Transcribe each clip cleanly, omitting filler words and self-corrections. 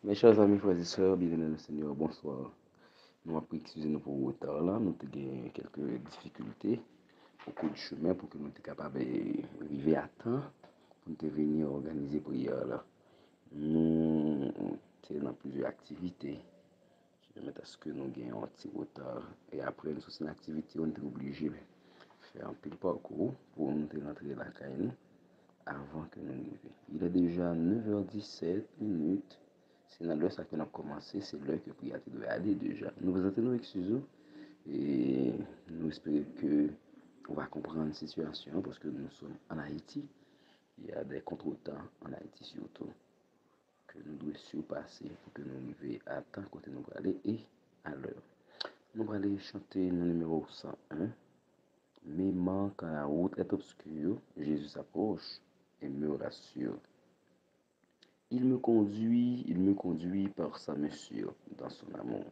Mes chers amis, frères et sœurs, bien-aimés le Seigneur, bonsoir. Nous avons excusez-nous pour le retard là, nous avons eu quelques difficultés au cours du chemin pour que nous soyons capables d'arriver à temps pour nous venir organiser prière là. Nous sommes dans plusieurs activités qui permettent à ce que nous ayons un petit retard. Et après, nous sommes une activité, on est obligé de faire un petit parcours pour nous rentrer dans la caille avant que nous arrivions. Il est déjà 9h17 minutes. C'est dans l'heure que nous avons commencé, c'est l'heure que la prière doit aller déjà. Nous vous attendons excusez et nous espérons que on va comprendre la situation parce que nous sommes en Haïti. Il y a des contretemps en Haïti surtout que nous devons surpasser pour que nous arrivions à temps côté nous aller et à l'heure. Nous allons aller chanter le numéro 101. Même quand la route est obscure, Jésus s'approche et me rassure. Il me conduit par sa mesure dans son amour.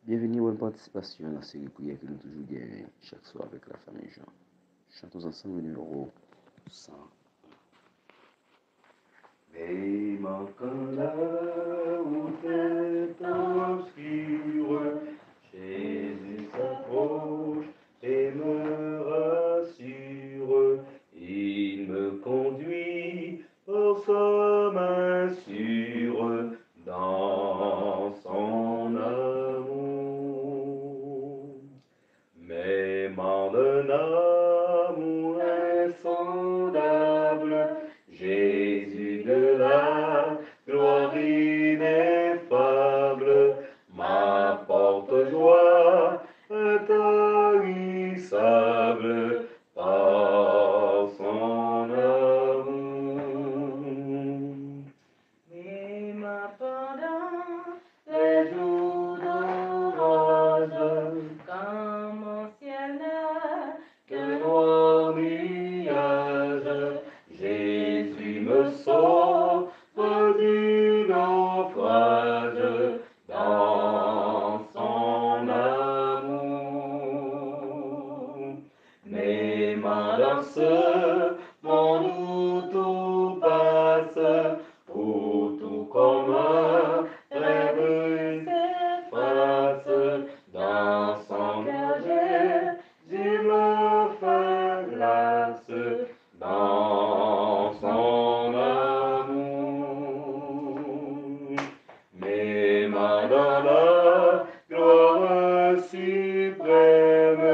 Bienvenue à une participation à la série prière que nous toujours gagnons chaque soir avec la famille Jean. Chantons ensemble le numéro 100. Mais quand la route est obscure, Jésus s'approche et me rassure. Il me conduit par sa main sûre dans son amour. Même en un amour insondable, Jésus de la gloire ineffable m'apporte joie intarissable par son amour. Même pendant les jours d'orage, quand mon ciel n'a que noir nuage, Jésus me sauve du naufrage dans son amour. Même dans ce monde où tout passe, où tout comme un rêve s'efface, dans son cœur Jésus me fait glace, dans son amour. Même dans la gloire suprême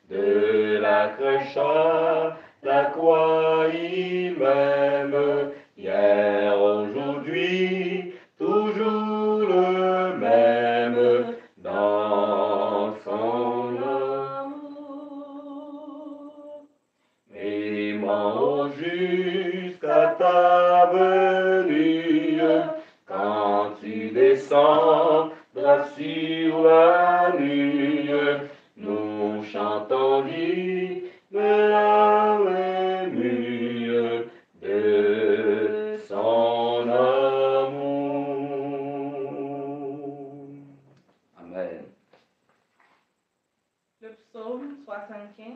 de la crèche à la croix il m'aime, hier, aujourd'hui, toujours le même, dans son amour. Aimant jusqu'à ta venue, quand tu descendras sur la nuit, nous chantons la mue de son amour. Amen. Le psaume 75,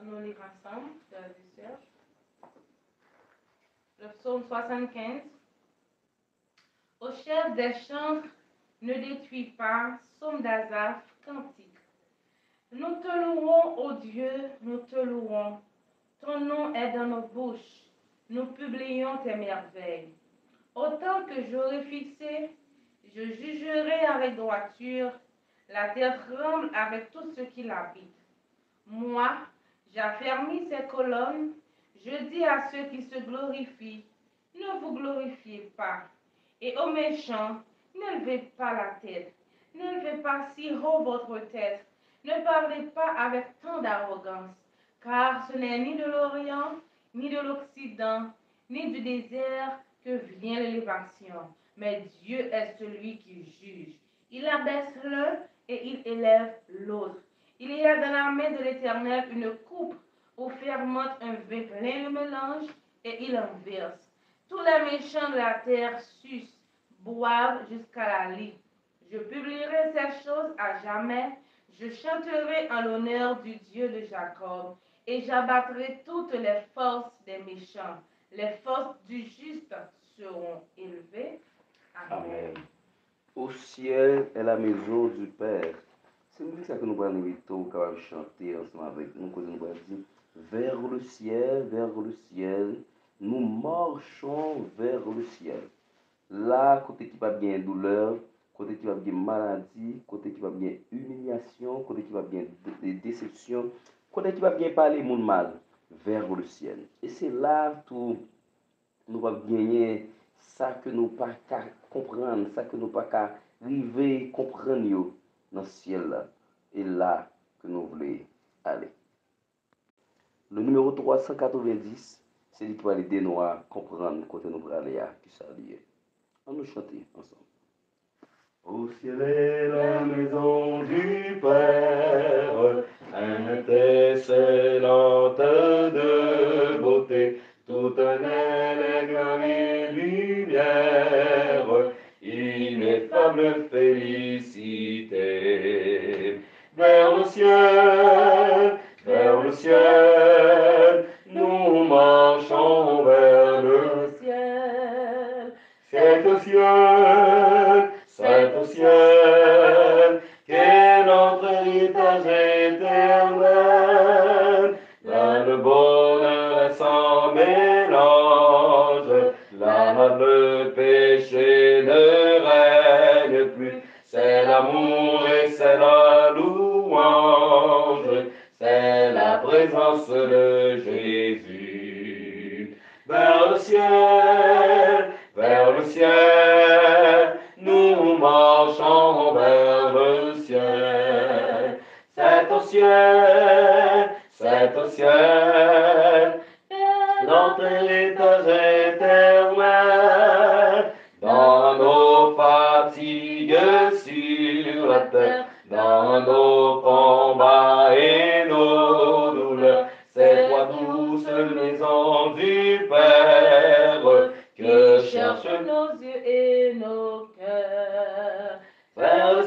on nous lire ensemble, frères et sœurs. Le psaume 75. Au chef des chants, ne détruis pas, psaume d'Asaph, cantique. Nous te louons, ô Dieu, nous te louons. Ton nom est dans nos bouches. Nous publions tes merveilles. Autant que j'aurai fixé, je jugerai avec droiture. La terre tremble avec tout ce qui l'habite. Moi, j'affermis ces colonnes. Je dis à ceux qui se glorifient, ne vous glorifiez pas. Et aux méchants, n'élevez pas la tête. N'élevez pas si haut votre tête. Ne parlez pas avec tant d'arrogance, car ce n'est ni de l'Orient, ni de l'Occident, ni du désert que vient l'élévation. Mais Dieu est celui qui juge. Il abaisse l'un et il élève l'autre. Il y a dans la main de l'Éternel une coupe où fermente un vin plein de mélange et il en verse. Tous les méchants de la terre sucent, boivent jusqu'à la lie. Je publierai ces choses à jamais. Je chanterai en l'honneur du Dieu de Jacob et j'abattrai toutes les forces des méchants. Les forces du juste seront élevées. Amen. Au ciel est la maison du Père. C'est musique ça que nous allons capable chanter ensemble avec nous, que nous allons dire vers le ciel, nous marchons vers le ciel. Là, côté qui va bien douleur, côté qui va bien maladie, côté qui va bien humiliation, côté qui va bien déception, côté qui va bien parler mon mal, vers le ciel. Et c'est là tout nous va gagner ça que nous pas qu'à comprendre, ça que nous pas qu'à arriver comprendre dans le ciel là. Et là que nous voulons aller. Le numéro 390, c'est l'histoire des Noirs, comprendre côté nous voulons aller à qui ça lié. On nous chanter ensemble. Au ciel est la maison du Père, excellente de beauté, toute élégante et lumière, ineffable félicité. Vers le ciel, nous marchons vers le ciel. C'est au ciel, qu'est notre héritage éternel. Là le bonheur est sans mélange, là le péché ne règne plus. C'est l'amour et c'est la louange, c'est la présence de Jésus. Vers le ciel, nous marchons vers le ciel. C'est au ciel, notre héritage éternel. Dans nos fatigues sur la terre, dans nos combats et nos douleurs, c'est toi douce maison du Père que cherchent nos yeux et nos cœurs. Vers le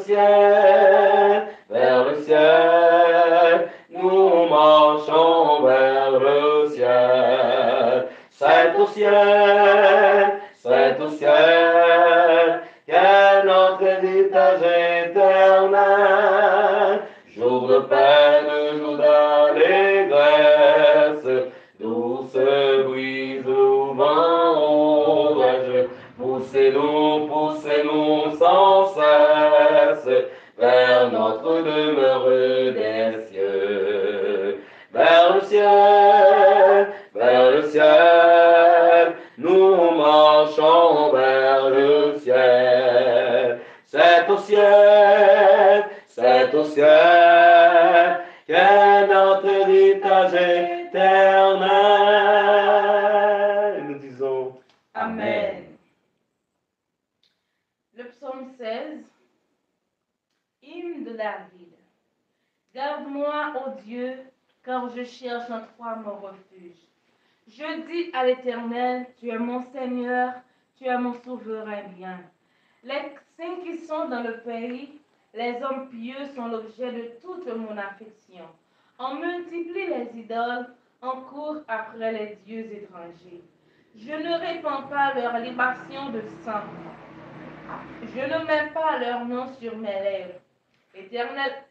ciel, nous marchons vers le ciel. C'est au ciel, qu'est notre héritage éternel. Jour de peine, jour d'allégresse, douce brise au vent orageux, poussez-nous sans cesse vers notre demeure des cieux. Vers le ciel, nous marchons vers le ciel. C'est au ciel, qu'est notre héritage éternel. Nous disons Amen. Le psaume 16, hymne de David. Garde-moi, ô Dieu, car je cherche en toi mon refuge. Je dis à l'Éternel, tu es mon Seigneur, tu es mon souverain bien. Les saints qui sont dans le pays, les hommes pieux sont l'objet de toute mon affection. On multiplie les idoles, on court après les dieux étrangers. Je ne répands pas leur libation de sang. Je ne mets pas leur nom sur mes lèvres. Éternel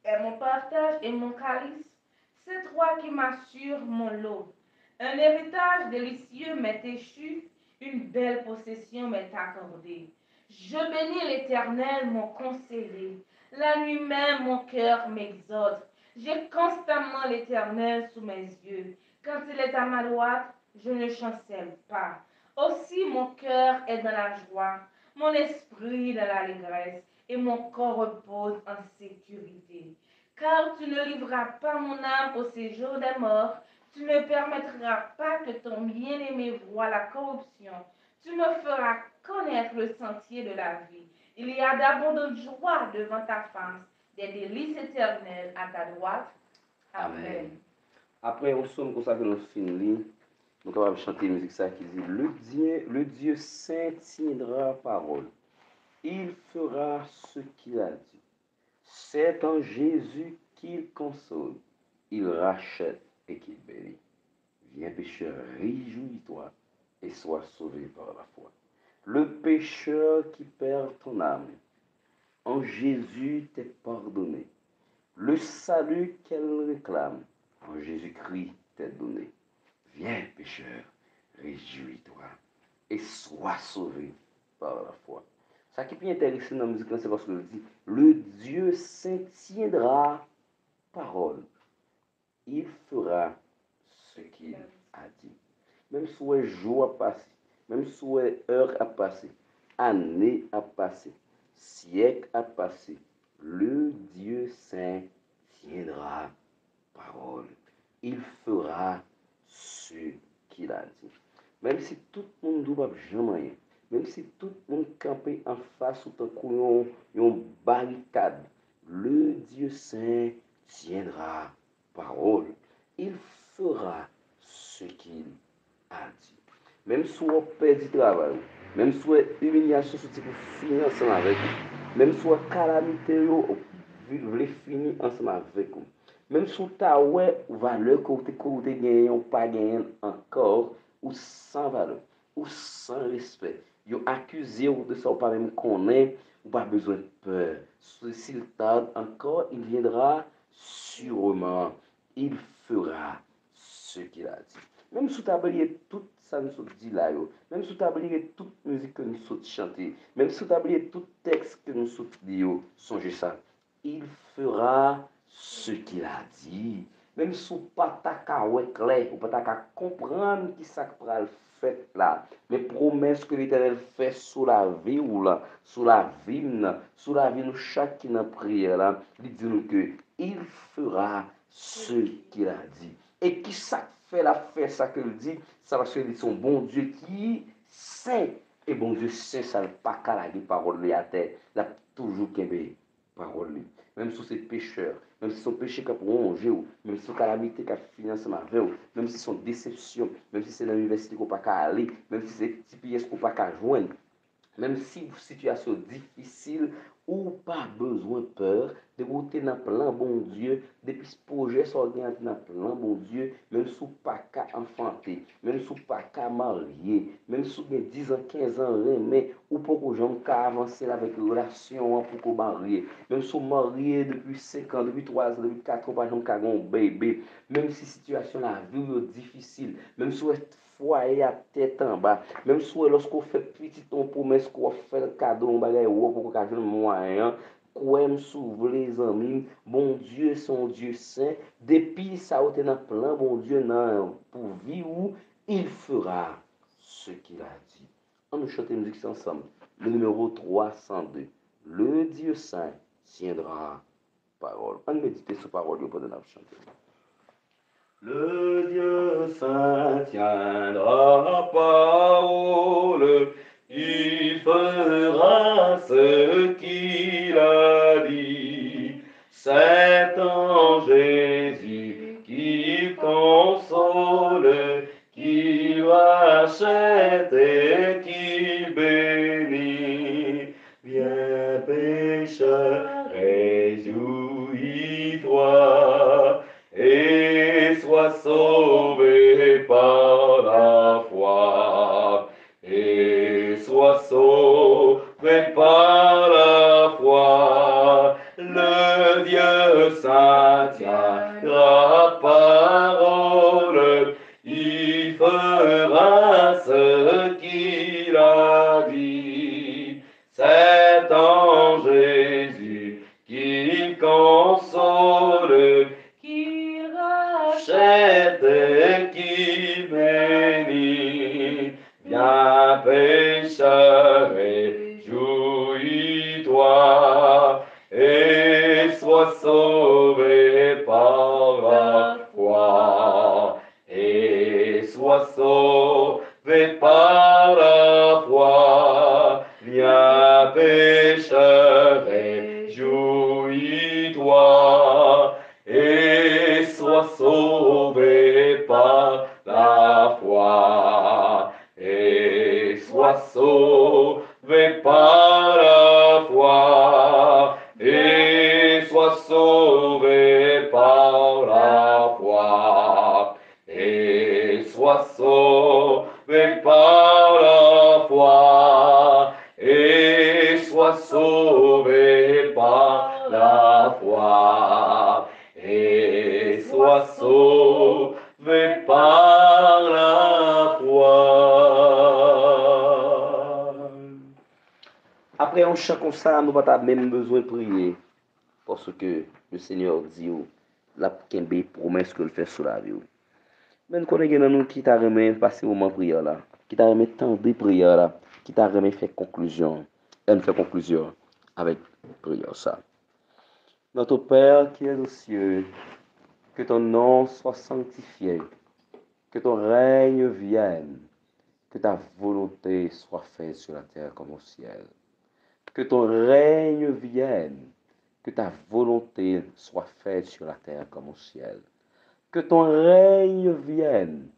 est mon partage et mon calice. C'est toi qui m'assures mon lot. Un héritage délicieux m'est échu, une belle possession m'est accordée. Je bénis l'Éternel, mon conseiller. La nuit même, mon cœur m'exhorte. J'ai constamment l'Éternel sous mes yeux. Quand il est à ma droite, je ne chancelle pas. Aussi mon cœur est dans la joie, mon esprit dans l'allégresse, et mon corps repose en sécurité. Car tu ne livreras pas mon âme au séjour des morts, tu ne permettras pas que ton bien-aimé voie la corruption. Tu me feras connaître le sentier de la vie. Il y a d'abondantes joies devant ta face, des délices éternelles à ta droite. Amen. Après, on sonne comme ça que nous finissons. Nous allons chanter une musique ça qui dit le Dieu saint tiendra parole. Il fera ce qu'il a dit. C'est en Jésus qu'il console. Il rachète et qu'il bénit. Viens pécheur, réjouis-toi et sois sauvé par la foi. le pécheur qui perd ton âme. En Jésus t'est pardonné. Le salut qu'elle réclame, en Jésus-Christ t'est donné. Viens, pécheur, réjouis-toi et sois sauvé par la foi. Ça qui est plus intéressant dans la musique, c'est parce que dit, le Dieu saint tiendra parole. Il fera ce qu'il a dit. Même si un jour a passé, même si une heure a passé, année a passé, siècle a passé, le Dieu saint tiendra parole. Il fera ce qu'il a dit. Même si tout le monde ne doit jamais, même si tout le monde campe en face ou tant une barricade, le Dieu saint tiendra parole. Il fera ce qu'il a dit. Même si on perd du travail, même si on humiliation pour finir ensemble avec vous, même si on calamité, vous voulez finir ensemble avec vous, même si tu as une valeur que vous avez gagné ou pas gagné encore, ou sans valeur, ou sans respect, vous accusez de ça, ou pas même connaître, ou pas besoin de peur. S'il tarde encore, il viendra sûrement. Il fera ce qu'il a dit. Même si tu as oublié tout ça nous dit là, même si tu as oublié toute musique que nous sommes chanter, même si tu as oublié tout texte que nous sommes dit, songez ça. Il fera ce qu'il a dit. Même si tu n'as pas clair, ou pas comprendre qui ça va fait là, mais promesses que l'Éternel fait sous la vie ou là, sous la vie, sous la vie de chacun dans prière là, il dit nous que il fera ce qu'il a dit. Et qui ça fait la fait ça qu'il dit, ça parce qu'il est son bon Dieu qui saint. Et bon Dieu saint, ça ne pas qu'à la parole à terre. Il a toujours qu'aimé parole. Même si c'est pécheur, même si son péché qui a prolongé, même si son calamité qui a financé ma vie, même si son déception, même si c'est l'université qu'on n'a pas aller, même si c'est petit pièce qu'on n'a pas joindre, même si une situation difficile ou pas besoin de peur, de monter dans plan bon Dieu, depuis ce projet s'organiser dans plan bon Dieu, même si pas qu'à enfanter, même si pas qu'à marier, même si vous avez 10 ans, 15 ans, mais ou pour que j'aime qu'à avancer avec une relation pour que marier, même si vous marié depuis 5 ans, depuis 3 ans, depuis 4 ans, pas j'aime qu'à un bébé, même si la situation la vie est difficile, même si vous êtes foyer à tête en bas, même si lorsqu'on fait petit ton promesse qu'on fait le cadeau on bagaille pour qu'on ait moyen quoi s'ouvre les amis bon Dieu son Dieu saint depuis ça ou dans plan bon Dieu non pour vivre il fera ce qu'il a dit. On nous chante musique ensemble. Le numéro 302. Le Dieu saint tiendra parole. On médite sur parole pendant la chanter. Le Dieu saint tiendra parole, il fera ce qu'il a dit. C'est en Jésus qui console, qui rachète et qui bénit. Viens pécheur, réjouis-toi. Et sois sauvé par la foi, et sois sauvé par la foi. Le Dieu saint tiendra parole, il fera ce qu'il a dit. C'est en Jésus qu'il console, et qui bénit. Viens pécheur, réjouis-toi et sois sauvé par la foi. Et sois sauvé par la foi. Viens pécheur, réjouis-toi et sois sauvé par la foi, et sois sauvé par la foi, et sois sauvé Après un chant comme ça, nous pas même besoin de prier. Parce que le Seigneur dit, la kembe promesse que le fait sur la vie. Mais nous connaissons nous qui t'a remis passer au moment de prière là, qui t'a remis temps de prière là, qui t'a remis fait conclusion, elle fait conclusion avec prière ça. Notre Père qui est aux cieux, que ton nom soit sanctifié, que ton règne vienne, que ta volonté soit faite sur la terre comme au ciel. Que ton règne vienne, que ta volonté soit faite sur la terre comme au ciel. Que ton règne vienne,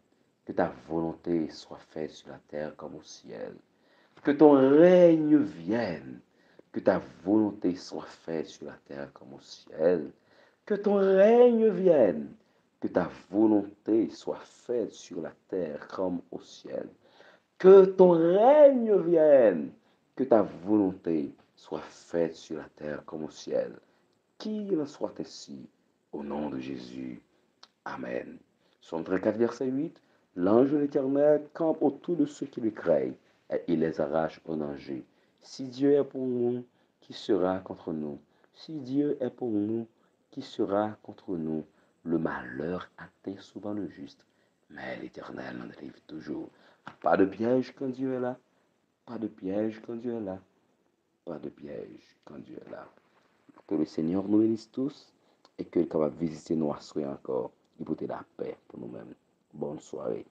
que ta volonté soit faite sur la terre comme au ciel. Que ton règne vienne, que ta volonté soit faite sur la terre comme au ciel. Que ton règne vienne, que ta volonté soit faite sur la terre comme au ciel. Que ton règne vienne, que ta volonté soit faite sur la terre comme au ciel. Qu'il en soit ainsi, au nom de Jésus. Amen. Somme 34, verset 8. L'ange de l'Éternel campe autour de ceux qui le craignent et il les arrache au danger. Si Dieu est pour nous, qui sera contre nous? Si Dieu est pour nous, qui sera contre nous? Le malheur atteint souvent le juste, mais l'Éternel en délivre toujours. Pas de piège quand Dieu est là. Pas de piège quand Dieu est là. Pas de piège quand Dieu est là. Que le Seigneur nous bénisse tous et qu'il est capable de visiter nous à souhait encore et porter la paix pour nous-mêmes. Bonne soirée.